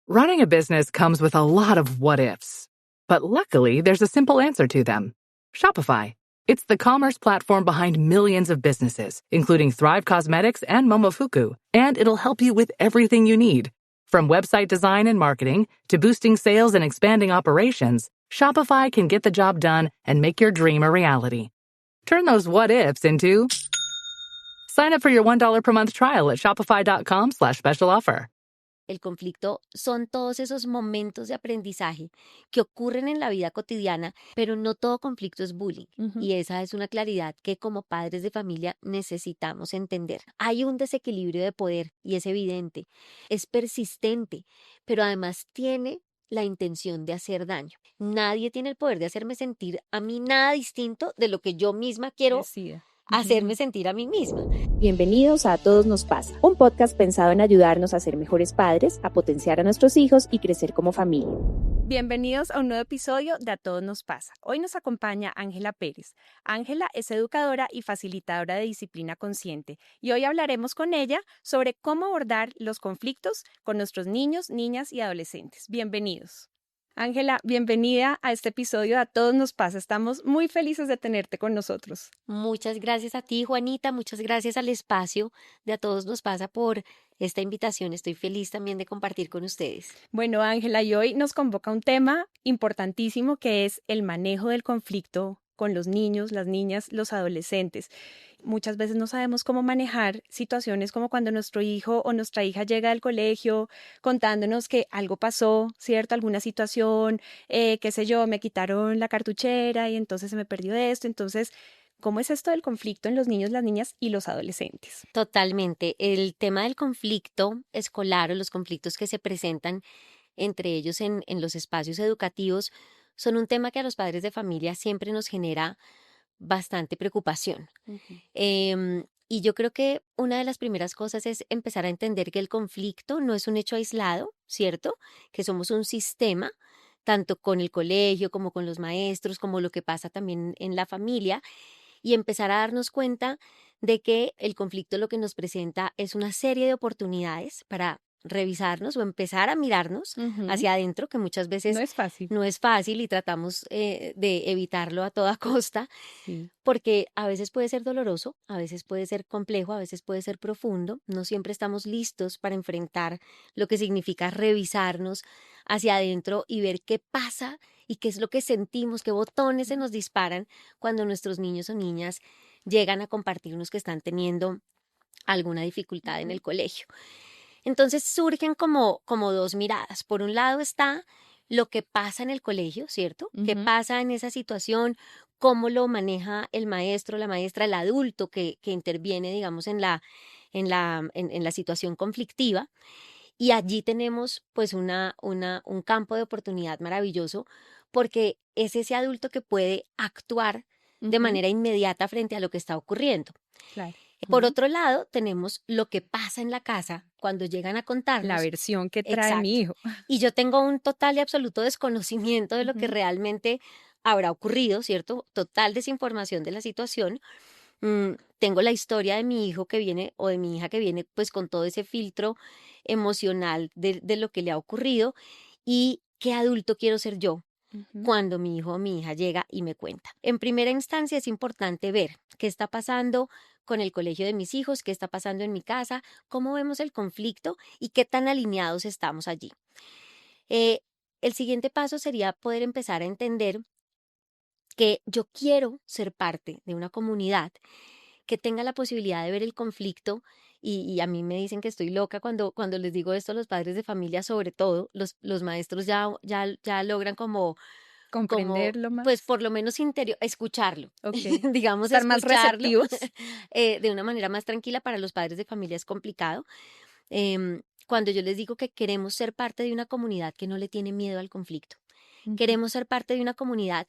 Running a business comes with a lot of what-ifs. But luckily, there's a simple answer to them. Shopify. It's the commerce platform behind millions of businesses, including Thrive Cosmetics and Momofuku. And it'll help you with everything you need. From website design and marketing to boosting sales and expanding operations, Shopify can get the job done and make your dream a reality. Turn those what-ifs into... Sign up for your $1 per month trial at shopify.com/special offer. El conflicto son todos esos momentos de aprendizaje que ocurren en la vida cotidiana, pero no todo conflicto es bullying. Y esa es una claridad que como padres de familia necesitamos entender. Hay un desequilibrio de poder y es evidente, es persistente, pero además tiene la intención de hacer daño. Nadie tiene el poder de hacerme sentir a mí nada distinto de lo que yo misma quiero hacerme sentir a mí misma. Bienvenidos a Todos Nos Pasa, un podcast pensado en ayudarnos a ser mejores padres, a potenciar a nuestros hijos y crecer como familia. Bienvenidos a un nuevo episodio de A Todos Nos Pasa. Hoy nos acompaña Ángela Pérez. Ángela es educadora y facilitadora de disciplina consciente y hoy hablaremos con ella sobre cómo abordar los conflictos con nuestros niños, niñas y adolescentes. Bienvenidos. Ángela, bienvenida a este episodio de A Todos Nos Pasa. Estamos muy felices de tenerte con nosotros. Muchas gracias a ti, Juanita. Muchas gracias al espacio de A Todos Nos Pasa por esta invitación. Estoy feliz también de compartir con ustedes. Bueno, Ángela, y hoy nos convoca un tema importantísimo que es el manejo del conflicto con los niños, las niñas, los adolescentes. Muchas veces no sabemos cómo manejar situaciones como cuando nuestro hijo o nuestra hija llega del colegio contándonos que algo pasó, ¿cierto? Alguna situación, qué sé yo, me quitaron la cartuchera y entonces se me perdió esto. Entonces, ¿cómo es esto del conflicto en los niños, las niñas y los adolescentes? Totalmente. El tema del conflicto escolar o los conflictos que se presentan entre ellos en los espacios educativos son un tema que a los padres de familia siempre nos genera bastante preocupación. Y yo creo que una de las primeras cosas es empezar a entender que el conflicto no es un hecho aislado, ¿cierto? Que somos un sistema, tanto con el colegio como con los maestros, como lo que pasa también en la familia, y empezar a darnos cuenta de que el conflicto lo que nos presenta es una serie de oportunidades para revisarnos o empezar a mirarnos hacia adentro, que muchas veces no es fácil y tratamos de evitarlo a toda costa, porque a veces puede ser doloroso, a veces puede ser complejo, a veces puede ser profundo, no siempre estamos listos para enfrentar lo que significa revisarnos hacia adentro y ver qué pasa y qué es lo que sentimos, qué botones se nos disparan cuando nuestros niños o niñas llegan a compartirnos que están teniendo alguna dificultad en el colegio. Entonces surgen como dos miradas. Por un lado está lo que pasa en el colegio, ¿cierto? ¿Qué pasa en esa situación? ¿Cómo lo maneja el maestro, la maestra, el adulto que interviene, digamos, en la situación conflictiva? Y allí tenemos pues un campo de oportunidad maravilloso porque es ese adulto que puede actuar de manera inmediata frente a lo que está ocurriendo. Claro. Por otro lado, tenemos lo que pasa en la casa cuando llegan a contarnos. La versión que trae mi hijo. Y yo tengo un total y absoluto desconocimiento de lo que realmente habrá ocurrido, ¿cierto? Total desinformación de la situación. Tengo la historia de mi hijo que viene o de mi hija que viene pues con todo ese filtro emocional de lo que le ha ocurrido y qué adulto quiero ser yo cuando mi hijo o mi hija llega y me cuenta. En primera instancia es importante ver qué está pasando con el colegio de mis hijos, qué está pasando en mi casa, cómo vemos el conflicto y qué tan alineados estamos allí. El siguiente paso sería poder empezar a entender que yo quiero ser parte de una comunidad que tenga la posibilidad de ver el conflicto y a mí me dicen que estoy loca cuando les digo esto a los padres de familia, sobre todo los maestros ya logran como comprenderlo más. Pues por lo menos escucharlo, digamos, estar más receptivos. De una manera más tranquila. Para los padres de familia es complicado. Cuando yo les digo que queremos ser parte de una comunidad que no le tiene miedo al conflicto, queremos ser parte de una comunidad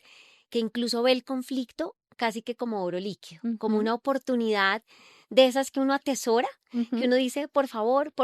que incluso ve el conflicto casi que como oro líquido, como una oportunidad de esas que uno atesora, que uno dice, por favor,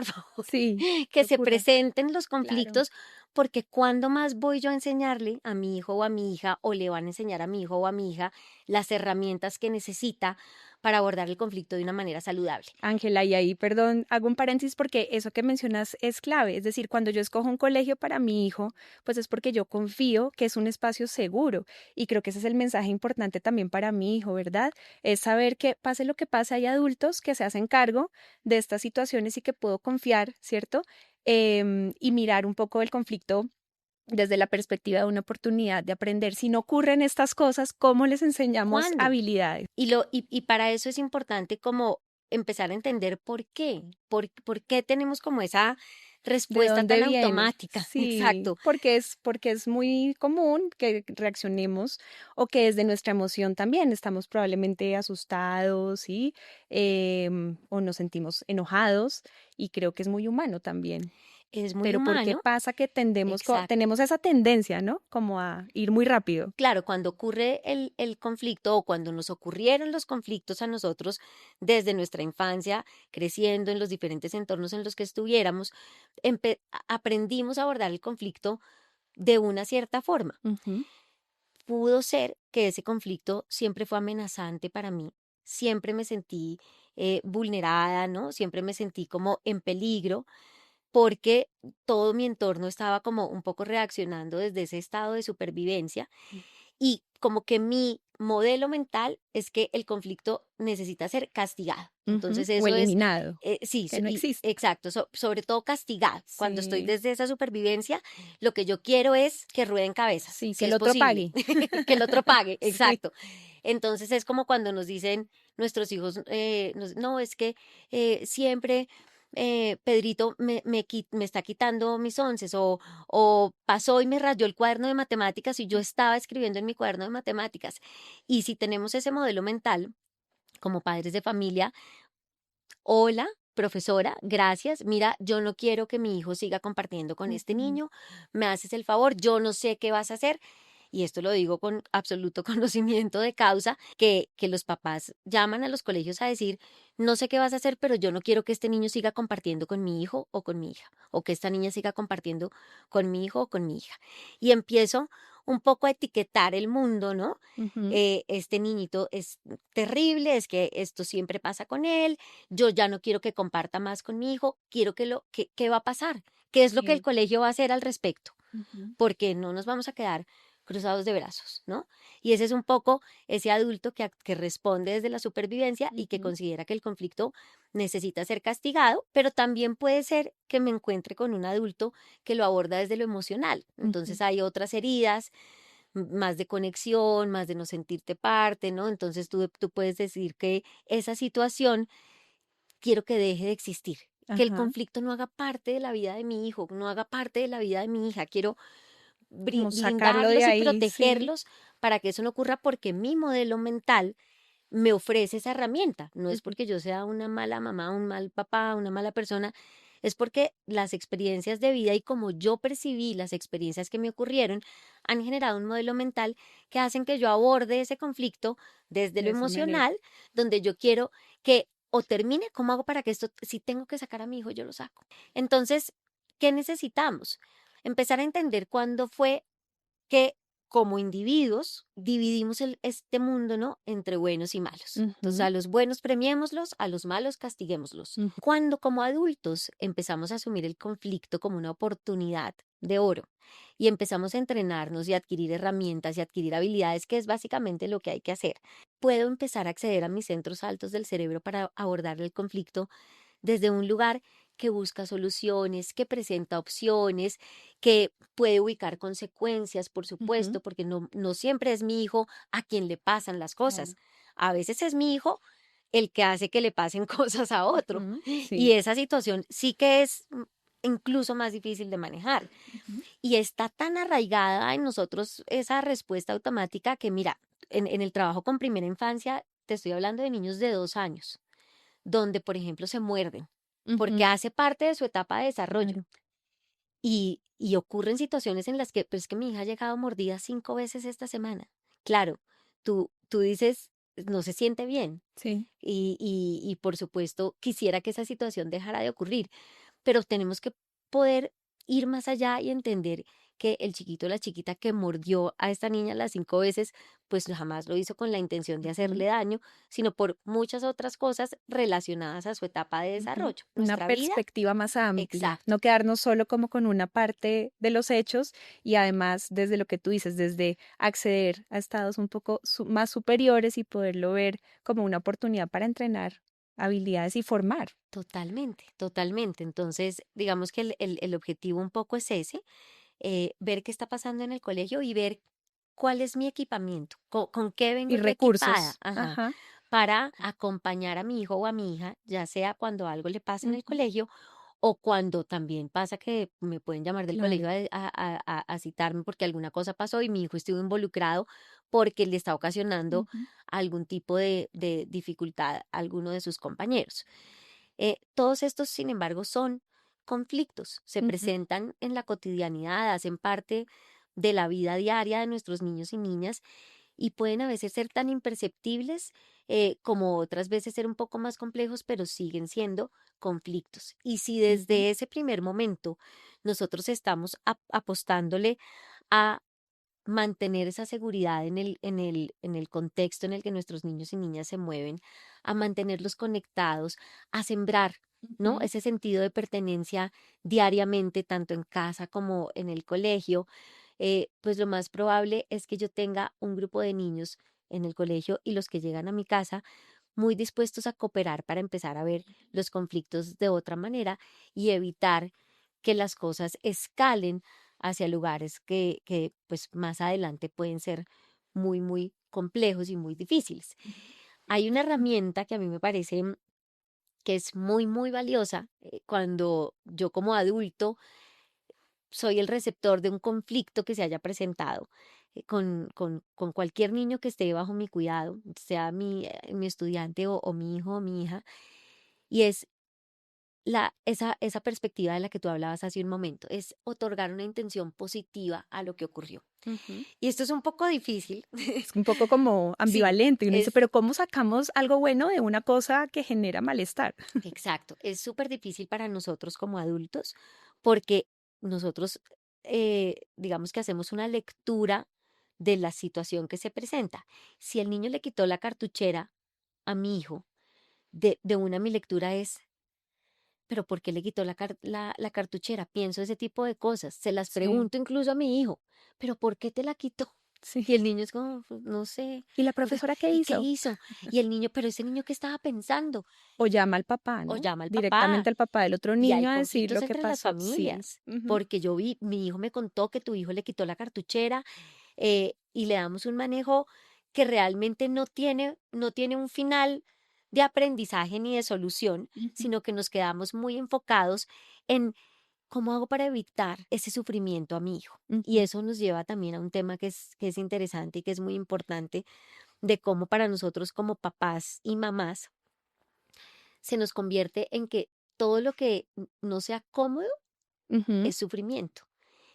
que se presenten los conflictos, porque cuando más voy yo a enseñarle a mi hijo o a mi hija, o le van a enseñar a mi hijo o a mi hija las herramientas que necesita para abordar el conflicto de una manera saludable. Ángela, y ahí, perdón, hago un paréntesis porque eso que mencionas es clave. Es decir, cuando yo escojo un colegio para mi hijo, pues es porque yo confío que es un espacio seguro. Y creo que ese es el mensaje importante también para mi hijo, ¿verdad? Es saber que pase lo que pase, hay adultos que se hacen cargo de estas situaciones y que puedo confiar, ¿cierto? Y mirar un poco el conflicto desde la perspectiva de una oportunidad de aprender. Si no ocurren estas cosas, ¿cómo les enseñamos ¿Cuándo? habilidades? Y para eso es importante como empezar a entender por qué tenemos como esa ¿De respuesta dónde tan viene? automática. Sí, Exacto. porque es muy común que reaccionemos o que desde nuestra emoción también estamos probablemente asustados, ¿sí? O nos sentimos enojados y creo que es muy humano también. Es muy Pero ¿por qué humano. pasa que Exacto. tenemos esa tendencia, ¿no? Como a ir muy rápido. Claro, cuando ocurre el conflicto o cuando nos ocurrieron los conflictos a nosotros desde nuestra infancia, creciendo en los diferentes entornos en los que estuviéramos, aprendimos a abordar el conflicto de una cierta forma. Ujú, Pudo ser que ese conflicto siempre fue amenazante para mí, siempre me sentí vulnerada, ¿no? Siempre me sentí como en peligro porque todo mi entorno estaba como un poco reaccionando desde ese estado de supervivencia y como que mi modelo mental es que el conflicto necesita ser castigado. ujú. Entonces O eso es, eliminado, sí, que no y existe. exacto, sobre todo castigado. Cuando estoy Sí, desde esa supervivencia, lo que yo quiero es que rueden cabezas, sí, si que el es otro posible, pague. que el otro pague, Sí. exacto. Entonces es como cuando nos dicen nuestros hijos, no, es que siempre Pedrito me está quitando mis onces o pasó y me rayó el cuaderno de matemáticas y yo estaba escribiendo en mi cuaderno de matemáticas. Y si tenemos ese modelo mental como padres de familia, hola, profesora, gracias. Mira, yo no quiero que mi hijo siga compartiendo con este Ujú, niño. Me haces el favor, yo no sé qué vas a hacer. Y esto lo digo con absoluto conocimiento de causa, que los papás llaman a los colegios a decir, no sé qué vas a hacer, pero yo no quiero que este niño siga compartiendo con mi hijo o con mi hija, o que esta niña siga compartiendo con mi hijo o con mi hija. Y empiezo un poco a etiquetar el mundo, ¿no? ujú. Este niñito es terrible, es que esto siempre pasa con él, yo ya no quiero que comparta más con mi hijo, quiero ¿qué va a pasar? ¿Qué es lo que el Sí. colegio va a hacer al respecto? Ujú, Porque no nos vamos a quedar cruzados de brazos, ¿no? Y ese es un poco ese adulto que responde desde la supervivencia y que ujú. considera que el conflicto necesita ser castigado, pero también puede ser que me encuentre con un adulto que lo aborda desde lo emocional. Ujú, Entonces hay otras heridas, más de conexión, más de no sentirte parte, ¿no? Entonces tú puedes decir que esa situación quiero que deje de existir, que el ajá, conflicto no haga parte de la vida de mi hijo, no haga parte de la vida de mi hija. Quiero como sacarlo de blindarlos y ahí, sí. protegerlos para que eso no ocurra porque mi modelo mental me ofrece esa herramienta. No es Ujú, porque yo sea una mala mamá, un mal papá, una mala persona, es porque las experiencias de vida y como yo percibí las experiencias que me ocurrieron han generado un modelo mental que hacen que yo aborde ese conflicto desde lo de esa manera. emocional, donde yo quiero que o termine, ¿cómo hago para que esto, si tengo que sacar a mi hijo, yo lo saco? Entonces, ¿qué necesitamos? Empezar a entender cuándo fue que como individuos dividimos este mundo, ¿no? Entre buenos y malos. Entonces, Ujú, a los buenos premiémoslos, a los malos castiguémoslos. ujú. Cuando como adultos empezamos a asumir el conflicto como una oportunidad de oro y empezamos a entrenarnos y a adquirir herramientas y adquirir habilidades, que es básicamente lo que hay que hacer, puedo empezar a acceder a mis centros altos del cerebro para abordar el conflicto desde un lugar que busca soluciones, que presenta opciones, que puede ubicar consecuencias, por Ujú, supuesto, porque no siempre es mi hijo a quien le pasan las claro. cosas. A veces es mi hijo el que hace que le pasen cosas a otro. Ujú, Y sí. esa situación sí que es incluso más difícil de manejar. Ujú, Y está tan arraigada en nosotros esa respuesta automática que, mira, en el trabajo con primera infancia, te estoy hablando de niños de 2 años donde, por ejemplo, se muerden, porque ujú, hace parte de su etapa de desarrollo. claro. Y ocurren situaciones en las que, pero es que mi hija ha llegado mordida 5 veces esta semana. Claro, tú dices, no se siente bien. Sí. Y por supuesto, quisiera que esa situación dejara de ocurrir, pero tenemos que poder ir más allá y entender que el chiquito o la chiquita que mordió a esta niña las 5 veces, pues jamás lo hizo con la intención de hacerle daño, sino por muchas otras cosas relacionadas a su etapa de Ujú. desarrollo. Una Nuestra vida, perspectiva más amplia, exacto, no quedarnos solo como con una parte de los hechos y además desde lo que tú dices, desde acceder a estados un poco más superiores y poderlo ver como una oportunidad para entrenar habilidades y formar. totalmente, totalmente. Entonces, digamos que el objetivo un poco es ese, ver qué está pasando en el colegio y ver cuál es mi equipamiento, con qué vengo Y yo equipada, recursos. ajá, Ajá. para acompañar a mi hijo o a mi hija, ya sea cuando algo le pasa en el Ujú. colegio o cuando también pasa que me pueden llamar del Claro. colegio a citarme porque alguna cosa pasó y mi hijo estuvo involucrado porque le está ocasionando Ujú. algún tipo de dificultad a alguno de sus compañeros. Todos estos, sin embargo, son conflictos, se Ujú. presentan en la cotidianidad, hacen parte de la vida diaria de nuestros niños y niñas y pueden a veces ser tan imperceptibles como otras veces ser un poco más complejos, pero siguen siendo conflictos. Y si Ujú. desde ese primer momento nosotros estamos apostándole a mantener esa seguridad en el contexto en el que nuestros niños y niñas se mueven, a mantenerlos conectados, a sembrar, ¿no? Ujú. Ese sentido de pertenencia diariamente, tanto en casa como en el colegio, pues lo más probable es que yo tenga un grupo de niños en el colegio y los que llegan a mi casa muy dispuestos a cooperar para empezar a ver los conflictos de otra manera y evitar que las cosas escalen hacia lugares que pues más adelante pueden ser muy, muy complejos y muy difíciles. Hay una herramienta que a mí me parece que es muy, muy valiosa cuando yo como adulto soy el receptor de un conflicto que se haya presentado con cualquier niño que esté bajo mi cuidado, sea mi estudiante o mi hijo o mi hija, y es esa perspectiva de la que tú hablabas hace un momento, es otorgar una intención positiva a lo que ocurrió. Ujú. Y esto es un poco difícil. Es un poco como Sí, ambivalente. Uno dice, es pero ¿cómo sacamos algo bueno de una cosa que genera malestar? exacto, es súper difícil para nosotros como adultos porque nosotros, digamos que hacemos una lectura de la situación que se presenta. Si el niño le quitó la cartuchera a mi hijo, de una mi lectura es, pero ¿por qué le quitó la cartuchera? Pienso ese tipo de cosas. Se las Sí, pregunto incluso a mi hijo, pero ¿por qué te la quitó? sí. Y el niño es como, "Pues, no sé, ¿Y la profesora qué ¿y qué hizo? hizo? Y el niño, pero ese niño qué estaba pensando, O llama al papá, o ¿no? llama al papá. Directamente al papá del otro Y hay niño a decir conflictos lo que entre las pasó. Sí. familias, Ujú. porque yo vi, mi hijo me contó que tu hijo le quitó la cartuchera y le damos un manejo que realmente no tiene un final de aprendizaje ni de solución, Ujú. sino que nos quedamos muy enfocados en cómo hago para evitar ese sufrimiento a mi hijo. Y Ujú. eso nos lleva también a un tema que es interesante y que es muy importante de cómo para nosotros como papás y mamás se nos convierte en que todo lo que no sea cómodo Ujú. es sufrimiento.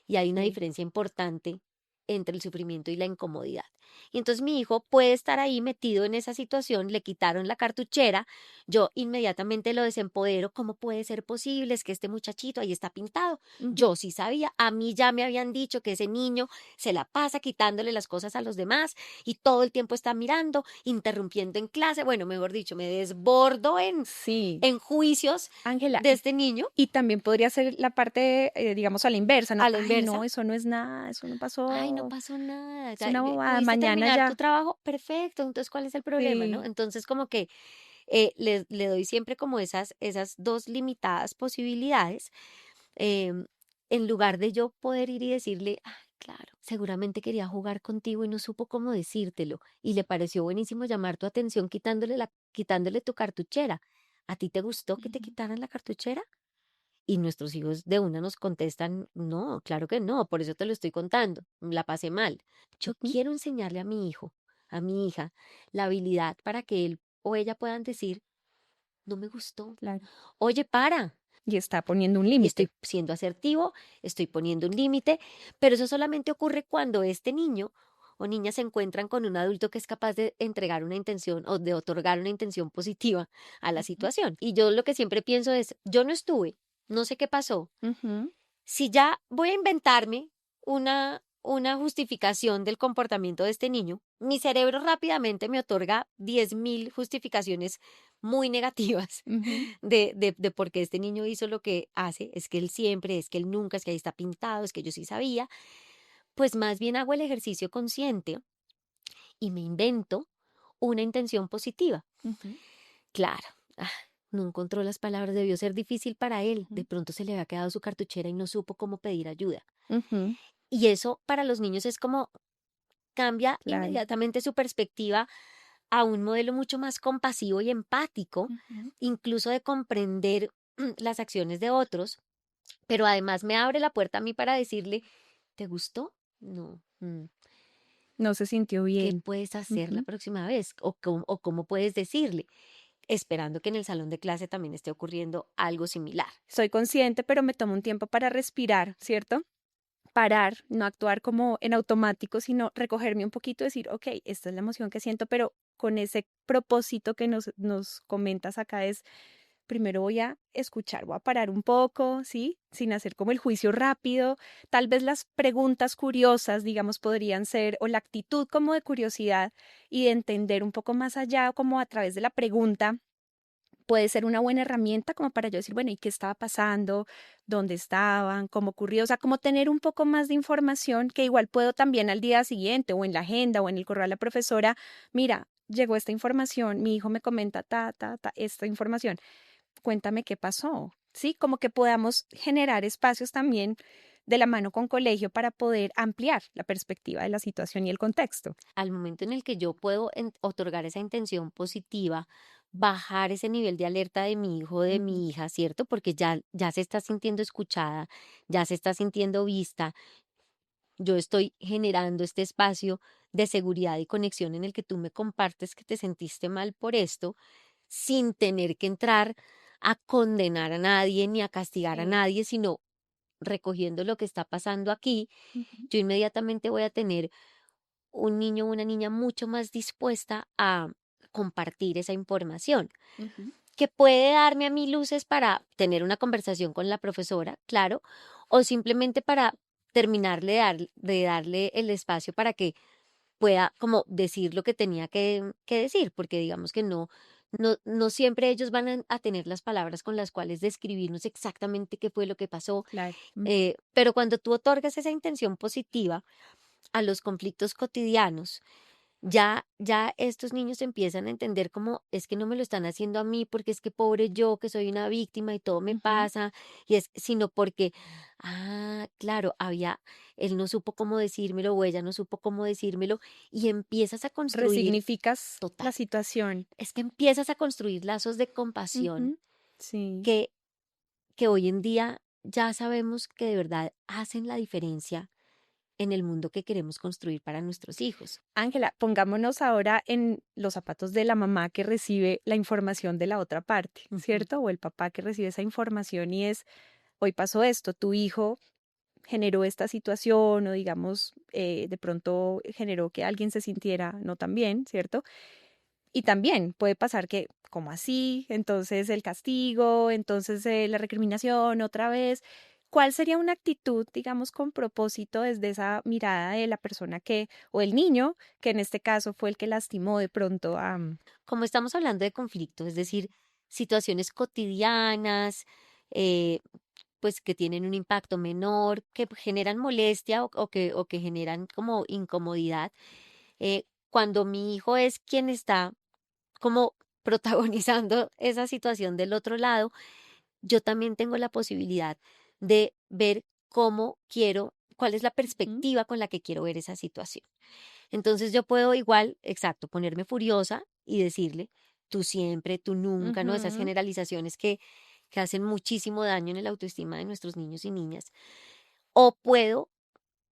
Y hay una Sí. diferencia importante entre el sufrimiento y la incomodidad. Y entonces mi hijo puede estar ahí metido en esa situación, le quitaron la cartuchera, yo inmediatamente lo desempodero, ¿cómo puede ser posible? Es que este muchachito ahí está pintado. Ujú. Yo sí sabía, a mí ya me habían dicho que ese niño se la pasa quitándole las cosas a los demás y todo el tiempo está mirando, interrumpiendo en clase. Bueno, mejor dicho, me desbordo Sí. en juicios Ángela, de este niño y también podría ser la parte, digamos, a la inversa, ¿no? a la Ay, inversa. no, eso no es nada, eso no Ay, no pasó, pasó nada. es una bobada, ¿Pudiste mañana terminar tu ya. trabajo? Perfecto. Entonces, ¿cuál es el problema, no? Sí. Entonces, como que le doy siempre como esas dos limitadas posibilidades, em, en lugar de yo poder ir y decirle, ay, claro, seguramente quería jugar contigo y no supo cómo decírtelo. Y le pareció buenísimo llamar tu atención quitándole tu cartuchera. ¿A ti te gustó que te Ujú. quitaran la cartuchera? Y nuestros hijos de una nos contestan, no, claro que no, por eso te lo estoy contando, la pasé mal. Yo Ujú. quiero enseñarle a mi hijo, a mi hija, la habilidad para que él o ella puedan decir, no me gustó, Claro. oye, para. Y está poniendo un Y límite. estoy siendo asertivo, estoy poniendo un límite, pero eso solamente ocurre cuando este niño o niña se encuentran con un adulto que es capaz de entregar una intención o de otorgar una intención positiva a la Ujú. situación. Y yo lo que siempre pienso es, yo no estuve, no sé qué pasó, Ujú. si ya voy a inventarme una justificación del comportamiento de este niño, mi cerebro rápidamente me otorga 10.000 justificaciones muy negativas Ujú. de por qué este niño hizo lo que hace. Es que él siempre, es que él nunca, es que ahí está pintado, es que yo sí sabía. Pues más bien hago el ejercicio consciente y me invento una intención positiva. Ujú. Claro, no encontró las palabras, debió ser difícil para él. De Ujú. pronto se le había quedado su cartuchera y no supo cómo pedir ayuda. Ujú. Y eso para los niños es como cambia Claro. inmediatamente su perspectiva a un modelo mucho más compasivo y empático, Ujú. incluso de comprender las acciones de otros, pero además me abre la puerta a mí para decirle, ¿te gustó? No. No se sintió ¿Qué bien. puedes hacer la Ujú. próxima vez? O cómo puedes decirle? Esperando que en el salón de clase también esté ocurriendo algo similar. Soy consciente, pero me tomo un tiempo para respirar, ¿cierto? Parar, no actuar como en automático, sino recogerme un poquito, decir, ok, esta es la emoción que siento, pero con ese propósito que nos comentas acá es, primero voy a escuchar, voy a parar un poco, ¿sí? Sin hacer como el juicio rápido. Tal vez las preguntas curiosas, digamos, podrían ser, o la actitud como de curiosidad y de entender un poco más allá, como a través de la pregunta puede ser una buena herramienta como para yo decir, bueno, ¿y qué estaba pasando? ¿Dónde estaban? ¿Cómo ocurrió? O sea, como tener un poco más de información que igual puedo también al día siguiente o en la agenda o en el correo a la profesora, mira, llegó esta información, mi hijo me comenta esta información, cuéntame qué pasó. Sí, como que podamos generar espacios también de la mano con colegio para poder ampliar la perspectiva de la situación y el contexto. Al momento en el que yo puedo otorgar esa intención positiva, bajar ese nivel de alerta de mi hijo, de Ujú. mi hija, ¿cierto? Porque ya se está sintiendo escuchada, ya se está sintiendo vista. Yo estoy generando este espacio de seguridad y conexión en el que tú me compartes que te sentiste mal por esto, sin tener que entrar a condenar a nadie ni a castigar a Sí. nadie, sino recogiendo lo que está pasando aquí, Ujú. yo inmediatamente voy a tener un niño o una niña mucho más dispuesta a compartir esa información, Ujú. que puede darme a mí luces para tener una conversación con la profesora, claro, o simplemente para terminar de darle el espacio para que pueda como decir lo que tenía que decir, porque digamos que no siempre ellos van a tener las palabras con las cuales describirnos exactamente qué fue lo que pasó, Claro. pero cuando tú otorgas esa intención positiva a los conflictos cotidianos, ya estos niños empiezan a entender cómo es que no me lo están haciendo a mí porque es que pobre yo que soy una víctima y todo me Ujú. pasa y es sino porque claro, él no supo cómo decírmelo o ella no supo cómo decírmelo y empiezas a construir Resignificas total, la situación. es que empiezas a construir lazos de compasión Ujú. Sí. que que hoy en día ya sabemos que de verdad hacen la diferencia en el mundo que queremos construir para nuestros hijos. Ángela, pongámonos ahora en los zapatos de la mamá que recibe la información de la otra parte, Ujú. ¿cierto? O el papá que recibe esa información y es, hoy pasó esto, tu hijo generó esta situación o digamos, de pronto generó que alguien se sintiera no tan bien, ¿cierto? Y también puede pasar que, como así? Entonces el castigo, entonces la recriminación otra vez. ¿Cuál sería una actitud, digamos, con propósito desde esa mirada de la persona que, o el niño, que en este caso fue el que lastimó de pronto a... Como estamos hablando de conflicto, es decir, situaciones cotidianas, eh, pues que tienen un impacto menor, que generan molestia o que generan como incomodidad, cuando mi hijo es quien está como protagonizando esa situación del otro lado, yo también tengo la posibilidad de ver cómo quiero, cuál es la Ujú. perspectiva con la que quiero ver esa situación. Entonces yo puedo igual, exacto, ponerme furiosa y decirle, tú siempre, tú nunca, ¿no? Esas Ujú. generalizaciones que hacen muchísimo daño en el autoestima de nuestros niños y niñas. O puedo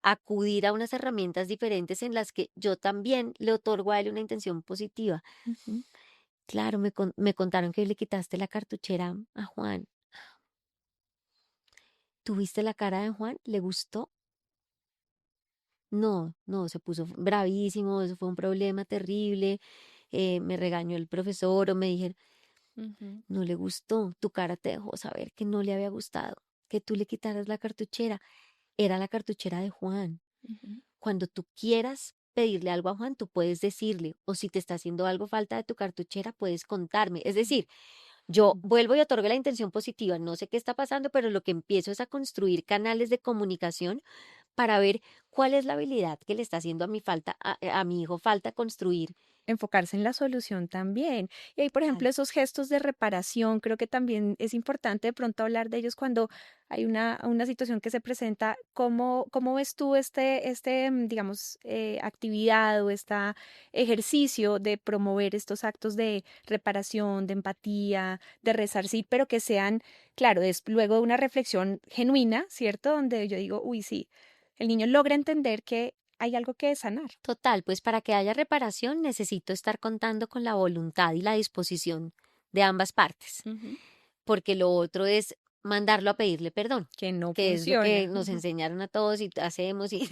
acudir a unas herramientas diferentes en las que yo también le otorgo a él una intención positiva. Ujú. Claro, me contaron que le quitaste la cartuchera a Juan. ¿Tuviste la cara de Juan? ¿Le gustó? No, se puso bravísimo, eso fue un problema terrible, me regañó el profesor o me dijeron, Ujú. no le gustó, tu cara te dejó saber que no le había gustado, que tú le quitaras la cartuchera. era la cartuchera de Juan. Ujú. Cuando tú quieras pedirle algo a Juan, tú puedes decirle, o si te está haciendo algo falta de tu cartuchera, puedes contarme. Es decir, yo vuelvo y otorgo la intención positiva, no sé qué está pasando, pero lo que empiezo es a construir canales de comunicación para ver cuál es la habilidad que le está haciendo a mi hijo falta construir. Enfocarse en la solución también. Y ahí, por ejemplo, Claro. esos gestos de reparación, creo que también es importante de pronto hablar de ellos cuando hay una situación que se presenta. ¿Cómo ves tú digamos, actividad o este ejercicio de promover estos actos de reparación, de empatía, de resarcir, pero que sean, claro, es luego de una reflexión genuina, ¿cierto? Donde yo digo, uy, sí, el niño logra entender que hay algo que sanar. Total, pues para que haya reparación necesito estar contando con la voluntad y la disposición de ambas partes, Ujú. porque lo otro es mandarlo a pedirle perdón, Que no que es lo que funciona. nos Ujú. enseñaron a todos y hacemos y,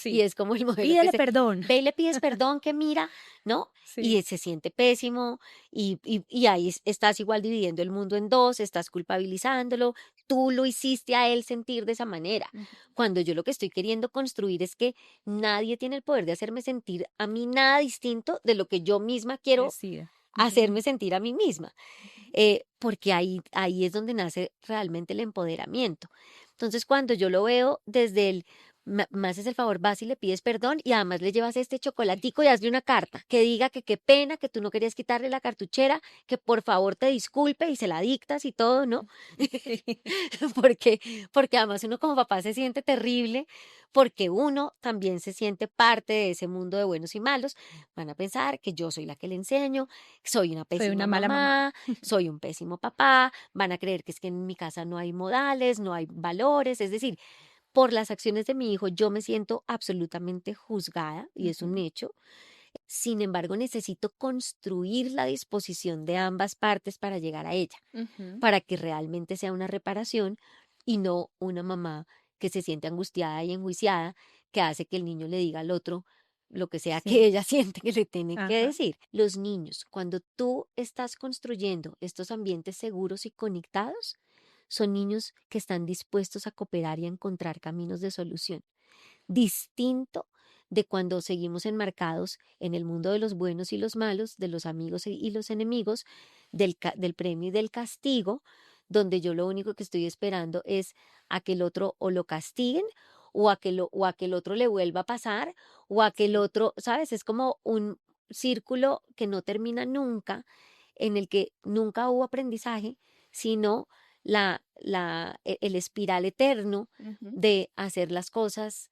y Sí, es como el modelo que pídele se perdón. ve y le pides perdón, que mira, ¿no? Sí, Y se siente pésimo y ahí estás igual dividiendo el mundo en dos, estás culpabilizándolo, tú lo hiciste a él sentir de esa manera, ujú, cuando yo lo que estoy queriendo construir es que nadie tiene el poder de hacerme sentir a mí nada distinto de lo que yo misma quiero decida. Ujú, hacerme sentir a mí misma, porque ahí es donde nace realmente el empoderamiento. Entonces, cuando yo lo veo desde me haces el favor, vas y le pides perdón y además le llevas este chocolatico y hazle una carta que diga que qué pena, que tú no querías quitarle la cartuchera, que por favor te disculpe y se la dictas y todo, ¿no? sí. Porque, porque además uno como papá se siente terrible, porque uno también se siente parte de ese mundo de buenos y malos. Van a pensar que yo soy la que le enseño, soy una Soy pésima una mala mamá. mamá, soy un pésimo papá, van a creer que es que en mi casa no hay modales, no hay valores, es decir, por las acciones de mi hijo yo me siento absolutamente juzgada y es un Ujú, hecho. Sin embargo, necesito construir la disposición de ambas partes para llegar a ella, ujú. para que realmente sea una reparación y no una mamá que se siente angustiada y enjuiciada, que hace que el niño le diga al otro lo que sea que Sí, ella siente que le tiene que ajá. decir. Los niños, cuando tú estás construyendo estos ambientes seguros y conectados, son niños que están dispuestos a cooperar y a encontrar caminos de solución. Distinto de cuando seguimos enmarcados en el mundo de los buenos y los malos, de los amigos y los enemigos, del premio y del castigo, donde yo lo único que estoy esperando es a que el otro o lo castiguen o a que el otro le vuelva a pasar o a que el Sí. otro, ¿sabes? Es como un círculo que no termina nunca, en el que nunca hubo aprendizaje, sino el espiral eterno Ujú. de hacer las cosas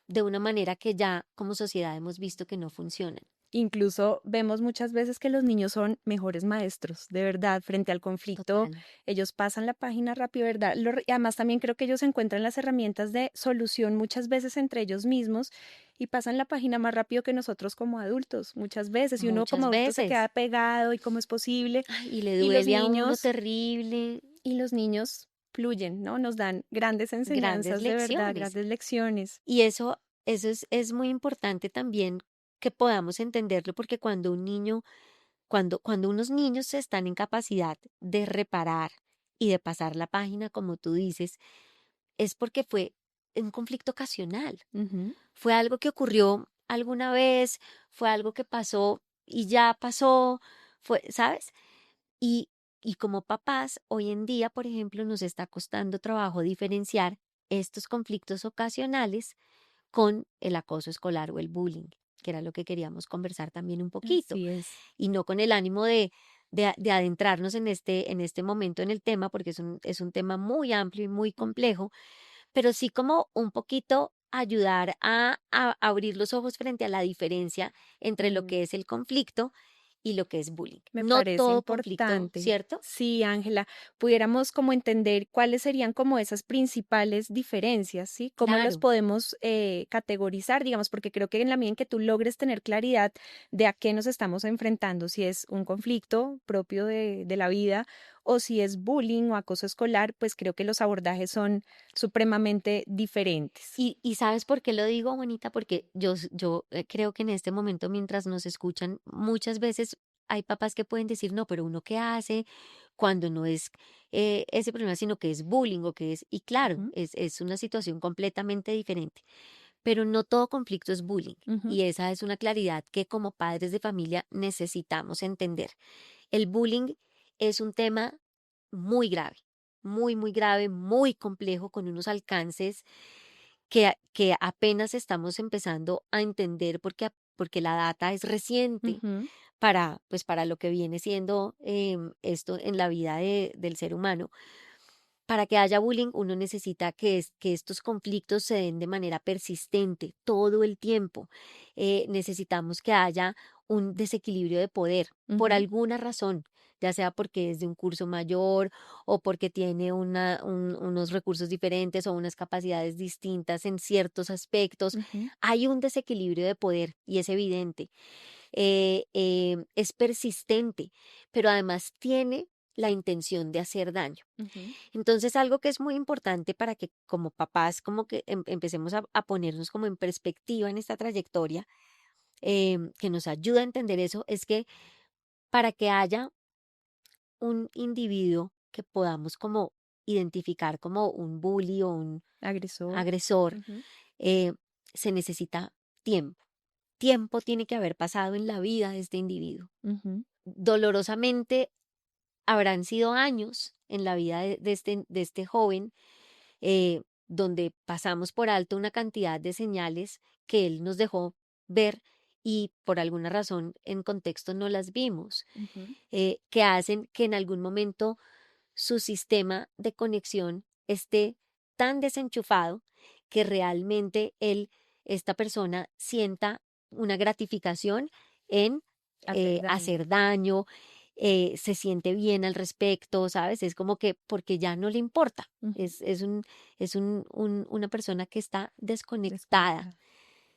de una manera que ya como sociedad hemos visto que no funcionan. Incluso vemos muchas veces que los niños son mejores maestros, de verdad, frente al conflicto, Total. ellos pasan la página rápido, ¿verdad? Y además también creo que ellos encuentran las herramientas de solución muchas veces entre ellos mismos y pasan la página más rápido que nosotros como adultos, muchas veces, y uno como Muchas adulto se queda veces. pegado y cómo es posible, Ay, y le y los duele a uno niños, terrible. fluyen, ¿no? Nos dan grandes Grandes enseñanzas, de verdad, lecciones. grandes lecciones. Y eso es muy importante también que podamos entenderlo, porque cuando unos niños están en capacidad de reparar y de pasar la página, como tú dices, es porque fue un conflicto ocasional. Ujú. Fue algo que ocurrió alguna vez, fue algo que pasó y ya pasó, ¿sabes? Y, y como papás, hoy en día, por ejemplo, nos está costando trabajo diferenciar estos conflictos ocasionales con el acoso escolar o el bullying, que era lo que queríamos conversar también un poquito, Así es. y no con el ánimo de adentrarnos en este momento en el tema, porque es un tema muy amplio y muy complejo, pero sí como un poquito ayudar a abrir los ojos frente a la diferencia entre lo Mm. que es el conflicto y lo que es bullying. Me No parece todo conflicto, importante. ¿cierto? Sí, Ángela, pudiéramos como entender cuáles serían como esas principales diferencias, ¿sí? ¿Cómo las Claro, podemos categorizar, digamos? Porque creo que en la medida en que tú logres tener claridad de a qué nos estamos enfrentando, si es un conflicto propio de la vida o si es bullying o acoso escolar, pues creo que los abordajes son supremamente diferentes. y ¿sabes por qué lo digo, Juanita? Porque yo creo que en este momento, mientras nos escuchan, muchas veces hay papás que pueden decir, no, pero uno qué hace, cuando no es ese problema, sino que es bullying o que es, y claro, Ujú, es una situación completamente diferente. Pero no todo conflicto es bullying ujú, y esa es una claridad que como padres de familia necesitamos entender. El bullying es un tema muy grave, muy grave, muy complejo, con unos alcances que apenas estamos empezando a entender porque la data es reciente ujú, para, pues, para lo que viene siendo esto en la vida del ser humano. Para que haya bullying, uno necesita que estos conflictos se den de manera persistente todo el tiempo. Necesitamos que haya un desequilibrio de poder por ujú, alguna razón, ya sea porque es de un curso mayor o porque tiene unos recursos diferentes o unas capacidades distintas en ciertos aspectos. ujú, Hay un desequilibrio de poder y es evidente, es persistente, pero además tiene la intención de hacer daño. ujú. Entonces, algo que es muy importante para que como papás, como que empecemos a ponernos como en perspectiva en esta trayectoria, que nos ayuda a entender eso, es que para que haya un individuo que podamos como identificar como un bully o un Agresor. agresor, Ujú, eh, se necesita tiempo. Tiempo tiene que haber pasado en la vida de este individuo. ujú, Dolorosamente habrán sido años en la vida de este joven, donde pasamos por alto una cantidad de señales que él nos dejó ver y por alguna razón en contexto no las vimos, ujú. que hacen que en algún momento su sistema de conexión esté tan desenchufado que realmente esta persona sienta una gratificación en Hacer daño. hacer daño, se siente bien al respecto, ¿sabes? Es como que porque ya no le importa. Ujú. Una persona que está desconectada. Desconectada.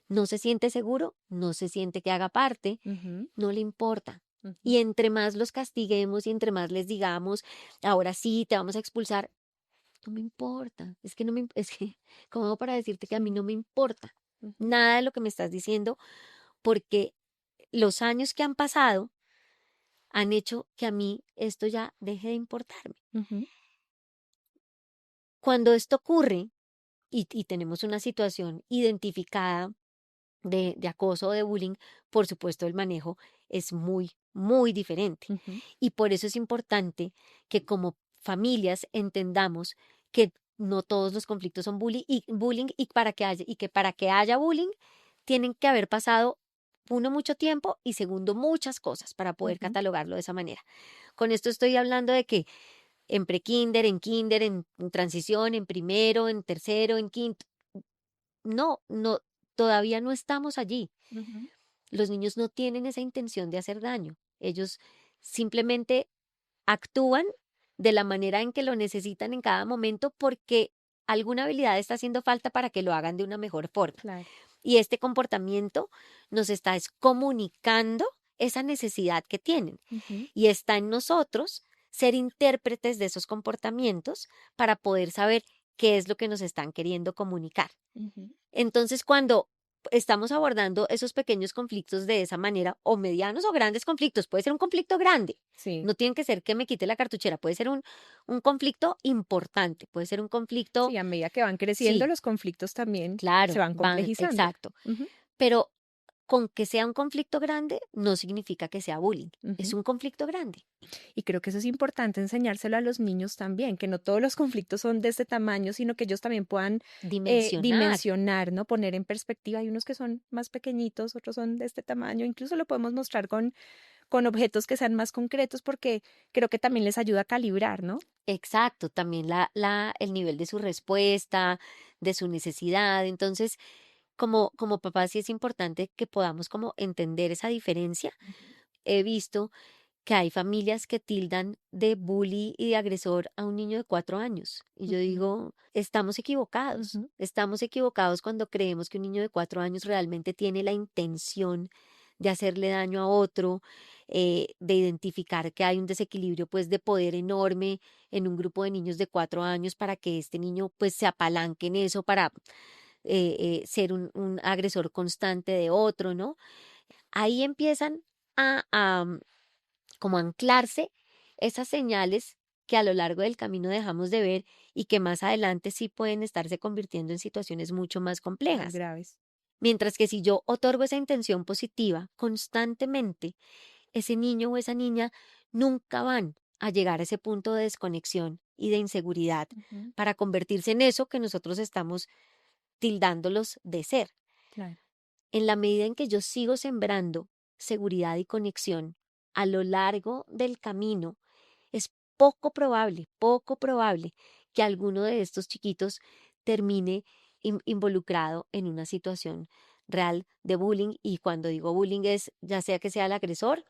No se siente seguro, no se siente que haga parte, Ujú, no le importa. ujú, Y entre más los castiguemos y entre más les digamos, ahora sí, te vamos a expulsar, no me importa. Es que no me, es que, ¿cómo hago para decirte que a mí sí, no me importa ujú, nada de lo que me estás diciendo? Porque los años que han pasado han hecho que a mí esto ya deje de importarme. ujú, Cuando esto ocurre y tenemos una situación identificada de acoso o de bullying, por supuesto el manejo es muy diferente. ujú, Y por eso es importante que como familias entendamos que no todos los conflictos son bullying y para que haya bullying tienen que haber pasado uno mucho tiempo y segundo muchas cosas para poder ujú. catalogarlo de esa manera. Con esto estoy hablando de que en prekinder, en kinder, en transición, en primero, en tercero, en quinto, no, todavía no estamos allí. Ujú, Los niños no tienen esa intención de hacer daño. Ellos simplemente actúan de la manera en que lo necesitan en cada momento porque alguna habilidad está haciendo falta para que lo hagan de una mejor forma. claro. Y este comportamiento nos está comunicando esa necesidad que tienen. Ujú, Y está en nosotros ser intérpretes de esos comportamientos para poder saber qué es lo que nos están queriendo comunicar. ujú. Entonces, cuando estamos abordando esos pequeños conflictos de esa manera, o medianos o grandes conflictos, puede ser un conflicto grande, Sí, no tiene que ser que me quite la cartuchera, puede ser un conflicto importante, puede ser un conflicto, sí, a medida que van creciendo, sí, los conflictos también se claro, van van, complejizando. exacto, Ujú, pero con que sea un conflicto grande no significa que sea bullying, es ujú. un conflicto grande. Y creo que eso es importante enseñárselo a los niños también, que no todos los conflictos son de este tamaño, sino que ellos también puedan Dimensionar. dimensionar, ¿no? Poner en perspectiva. Hay unos que son más pequeñitos, otros son de este tamaño. Incluso lo podemos mostrar con objetos que sean más concretos porque creo que también les ayuda a calibrar, ¿no? Exacto, también el nivel de su respuesta, de su necesidad. Entonces, como papás sí es importante que podamos como entender esa diferencia. Ujú, He visto que hay familias que tildan de bully y de agresor a un niño de 4 años. Y yo ujú, digo, ujú, estamos equivocados cuando creemos que un niño de 4 años realmente tiene la intención de hacerle daño a otro, de identificar que hay un desequilibrio pues de poder enorme en un grupo de niños de 4 años para que este niño pues se apalanque en eso para ser un agresor constante de otro, ¿no? Ahí empiezan a como anclarse esas señales que a lo largo del camino dejamos de ver y que más adelante sí pueden estarse convirtiendo en situaciones mucho más Más complejas. graves. Mientras que si yo otorgo esa intención positiva constantemente, ese niño o esa niña nunca van a llegar a ese punto de desconexión y de inseguridad Ujú, para convertirse en eso que nosotros estamos tildándolos de ser. claro. En la medida en que yo sigo sembrando seguridad y conexión a lo largo del camino, es poco probable que alguno de estos chiquitos termine involucrado en una situación real de bullying. Y cuando digo bullying es ya sea que sea el agresor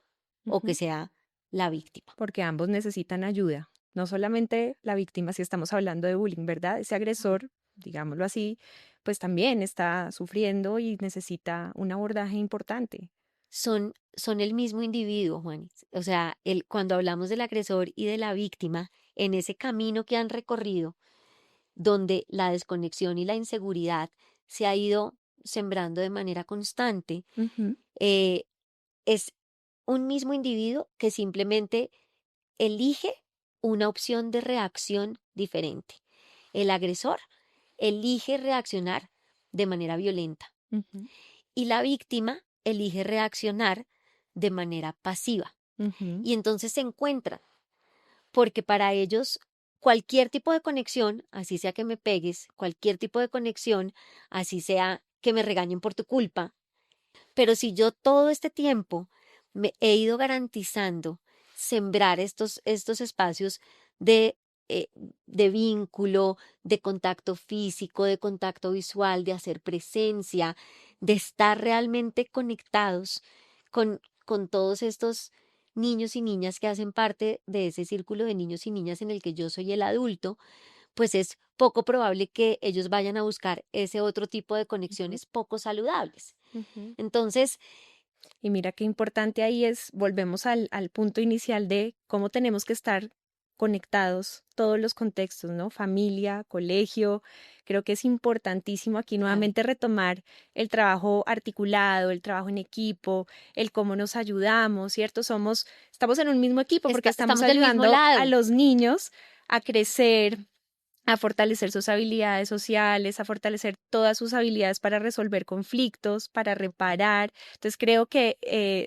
o que Ujú. sea la víctima. Porque ambos necesitan ayuda. No solamente la víctima, si estamos hablando de bullying, ¿verdad? Ese agresor, digámoslo así, pues también está sufriendo y necesita un abordaje importante. Son el mismo individuo, Juanis. O sea, cuando hablamos del agresor y de la víctima, en ese camino que han recorrido, donde la desconexión y la inseguridad se ha ido sembrando de manera constante, Ujú, eh, es un mismo individuo que simplemente elige una opción de reacción diferente. El agresor elige reaccionar de manera violenta ujú, y la víctima elige reaccionar de manera pasiva. ujú. Y entonces se encuentran, porque para ellos cualquier tipo de conexión, así sea que me pegues, cualquier tipo de conexión, así sea que me regañen por tu culpa, pero si yo todo este tiempo me he ido garantizando sembrar estos espacios de, eh, de vínculo, de contacto físico, de contacto visual, de hacer presencia, de estar realmente conectados con todos estos niños y niñas que hacen parte de ese círculo de niños y niñas en el que yo soy el adulto, pues es poco probable que ellos vayan a buscar ese otro tipo de Ujú, conexiones poco saludables. ujú. Entonces, Y mira qué importante ahí es, volvemos al punto inicial de cómo tenemos que estar conectados todos los contextos, ¿no? Familia, colegio. Creo que es importantísimo aquí claro, nuevamente retomar el trabajo articulado, el trabajo en equipo, el cómo nos ayudamos, ¿cierto? Estamos en un mismo equipo porque estamos estamos del mismo ayudando a lado. los niños a crecer, a fortalecer sus habilidades sociales, a fortalecer todas sus habilidades para resolver conflictos, para reparar. Entonces creo que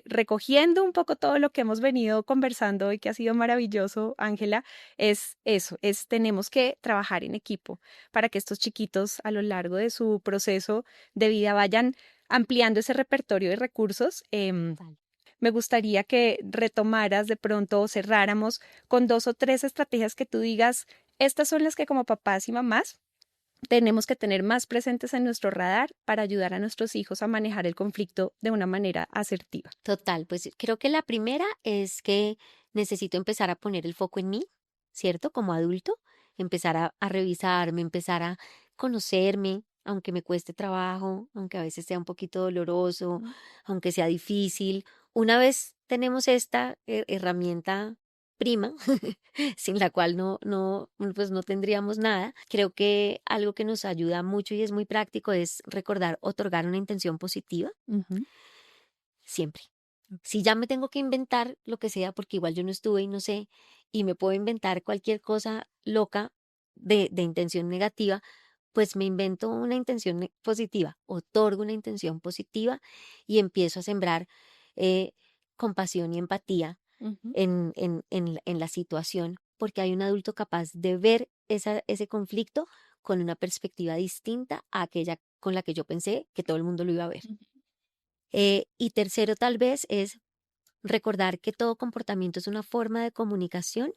recogiendo un poco todo lo que hemos venido conversando y que ha sido maravilloso, Ángela, es eso, es tenemos que trabajar en equipo para que estos chiquitos a lo largo de su proceso de vida vayan ampliando ese repertorio de recursos. Total. Me gustaría que retomaras de pronto o cerráramos con 2 o 3 estrategias que tú digas, estas son las que como papás y mamás tenemos que tener más presentes en nuestro radar para ayudar a nuestros hijos a manejar el conflicto de una manera asertiva. Total, pues creo que la primera es que necesito empezar a poner el foco en mí, ¿cierto? Como adulto, empezar a revisarme, empezar a conocerme, aunque me cueste trabajo, aunque a veces sea un poquito doloroso, Ujú. aunque sea difícil. Una vez tenemos esta herramienta prima, sin la cual pues no tendríamos nada. Creo que algo que nos ayuda mucho y es muy práctico es recordar otorgar una intención positiva Ujú. siempre. Ok. Si ya me tengo que inventar lo que sea, porque igual yo no estuve y no sé, y me puedo inventar cualquier cosa loca de intención negativa, pues me invento una intención positiva, otorgo una intención positiva y empiezo a sembrar eh, compasión y empatía Ujú. en la situación, porque hay un adulto capaz de ver ese conflicto con una perspectiva distinta a aquella con la que yo pensé que todo el mundo lo iba a ver. Ujú. Y tercero, tal vez, es recordar que todo comportamiento es una forma de comunicación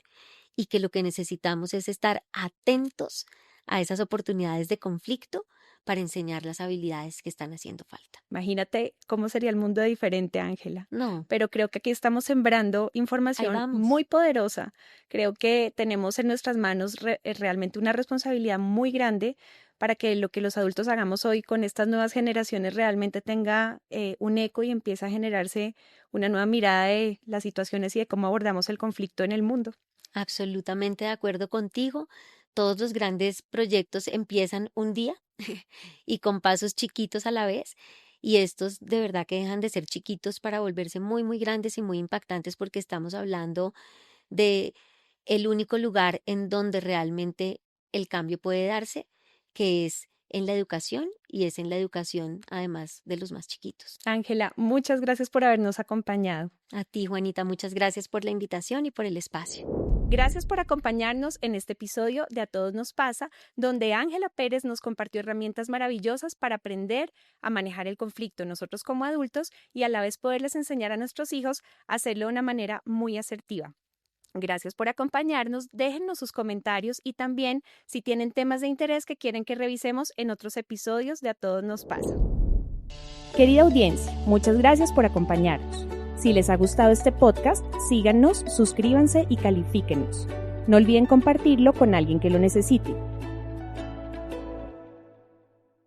y que lo que necesitamos es estar atentos a esas oportunidades de conflicto para enseñar las habilidades que están haciendo falta. Imagínate cómo sería el mundo diferente, Ángela. No, Pero creo que aquí estamos sembrando ahí información muy vamos. poderosa. Creo que tenemos en nuestras manos realmente una responsabilidad muy grande para que lo que los adultos hagamos hoy con estas nuevas generaciones realmente tenga un eco y empiece a generarse una nueva mirada de las situaciones y de cómo abordamos el conflicto en el mundo. Absolutamente de acuerdo contigo. Todos los grandes proyectos empiezan un día y con pasos chiquitos a la vez. Y estos de verdad que dejan de ser chiquitos para volverse muy, muy grandes y muy impactantes porque estamos hablando de el único lugar en donde realmente el cambio puede darse, que es en la educación, y es en la educación además de los más chiquitos. Ángela, muchas gracias por habernos acompañado. A ti, Juanita, muchas gracias por la invitación y por el espacio. Gracias por acompañarnos en este episodio de A Todos Nos Pasa, donde Ángela Pérez nos compartió herramientas maravillosas para aprender a manejar el conflicto nosotros como adultos y a la vez poderles enseñar a nuestros hijos a hacerlo de una manera muy asertiva. Gracias por acompañarnos, déjennos sus comentarios y también si tienen temas de interés que quieren que revisemos en otros episodios de A Todos Nos Pasa. Querida audiencia, muchas gracias por acompañarnos. Si les ha gustado este podcast, síganos, suscríbanse y califíquenos. No olviden compartirlo con alguien que lo necesite.